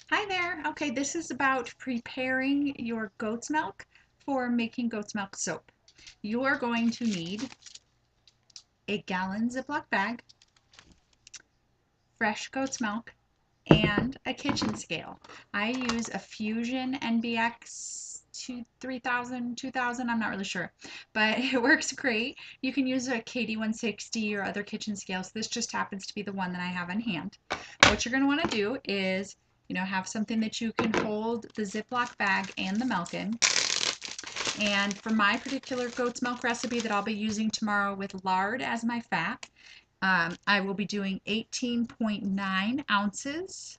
Hi there. Okay, this is about preparing your goat's milk for making goat's milk soap. You are going to need a gallon Ziploc bag, fresh goat's milk, and a kitchen scale. I use a Fusion NBX 3000, 2000, I'm not really sure, but it works great. You can use a KD160 or other kitchen scales. This just happens to be the one that I have in hand. What you're going to want to do is, have something that you can hold the Ziploc bag and the milk in. And for my particular goat's milk recipe that I'll be using tomorrow with lard as my fat, I will be doing 18.9 ounces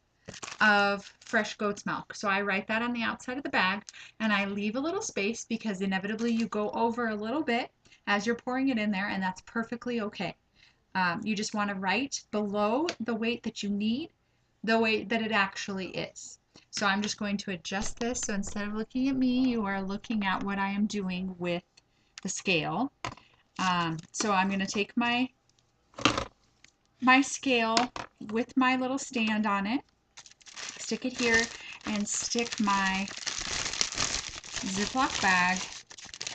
of fresh goat's milk. So I write that on the outside of the bag and I leave a little space because inevitably you go over a little bit as you're pouring it in there, and that's perfectly okay. You just want to write below the weight that you need, the weight that it actually is. So I'm just going to adjust this. So instead of looking at me, you are looking at what I am doing with the scale. So I'm going to take my scale with my little stand on it, stick it here, and stick my Ziploc bag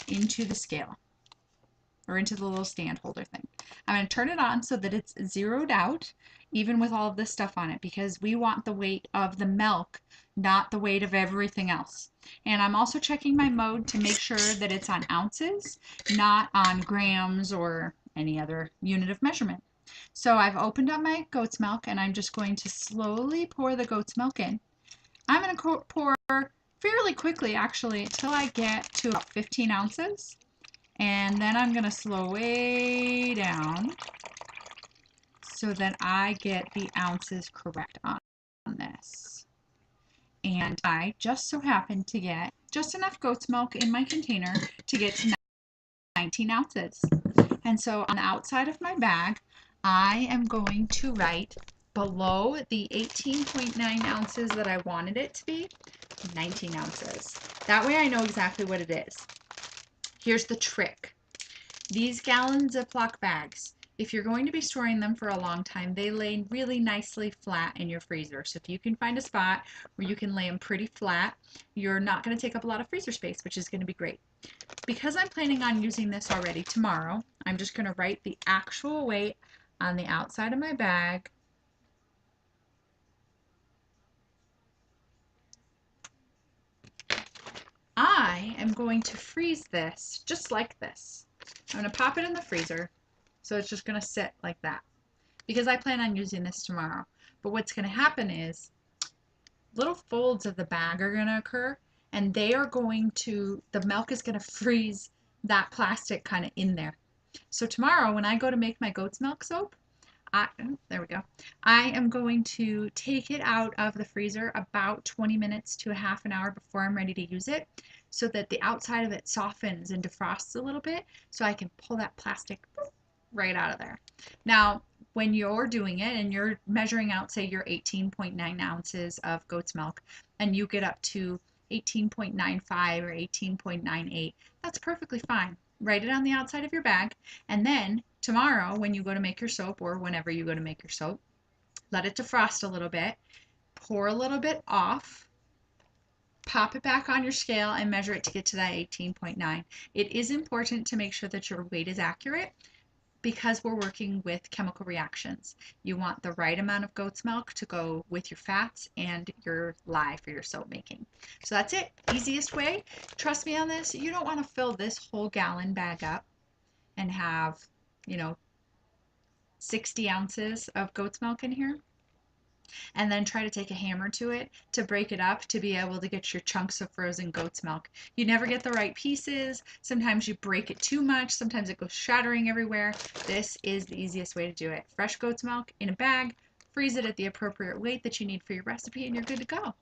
into the scale, or into the little stand holder thing. I'm going to turn it on so that it's zeroed out, even with all of this stuff on it, because we want the weight of the milk, not the weight of everything else. And I'm also checking my mode to make sure that it's on ounces, not on grams or any other unit of measurement. So I've opened up my goat's milk and I'm just going to slowly pour the goat's milk in. I'm going to pour fairly quickly, actually, until I get to about 15 ounces. And then I'm going to slow way down so that I get the ounces correct on this. And I just so happen to get just enough goat's milk in my container to get to 19 ounces. And so on the outside of my bag, I am going to write below the 18.9 ounces that I wanted it to be, 19 ounces. That way I know exactly what it is. Here's the trick. These gallon Ziploc bags, if you're going to be storing them for a long time, they lay really nicely flat in your freezer. So if you can find a spot where you can lay them pretty flat, you're not going to take up a lot of freezer space, which is going to be great. Because I'm planning on using this already tomorrow, I'm just going to write the actual weight on the outside of my bag. I am going to freeze this just like this. I'm going to pop it in the freezer, so it's just going to sit like that because I plan on using this tomorrow. But what's going to happen is little folds of the bag are going to occur, and the milk is going to freeze that plastic kind of in there. So tomorrow when I go to make my goat's milk soap, there we go. I am going to take it out of the freezer about 20 minutes to a half an hour before I'm ready to use it, so that the outside of it softens and defrosts a little bit, so I can pull that plastic right out of there. Now, when you're doing it and you're measuring out, say, your 18.9 ounces of goat's milk, and you get up to 18.95 or 18.98, that's perfectly fine. Write it on the outside of your bag, and then tomorrow when you go to make your soap, or whenever you go to make your soap, let it defrost a little bit, pour a little bit off, pop it back on your scale and measure it to get to that 18.9. It is important to make sure that your weight is accurate because we're working with chemical reactions. You want the right amount of goat's milk to go with your fats and your lye for your soap making. So that's it. Easiest way. Trust me on this. You don't want to fill this whole gallon bag up and have, you know, 60 ounces of goat's milk in here, and then try to take a hammer to it to break it up to be able to get your chunks of frozen goat's milk. You never get the right pieces. Sometimes you break it too much. Sometimes it goes shattering everywhere. This is the easiest way to do it. Fresh goat's milk in a bag, freeze it at the appropriate weight that you need for your recipe, and you're good to go.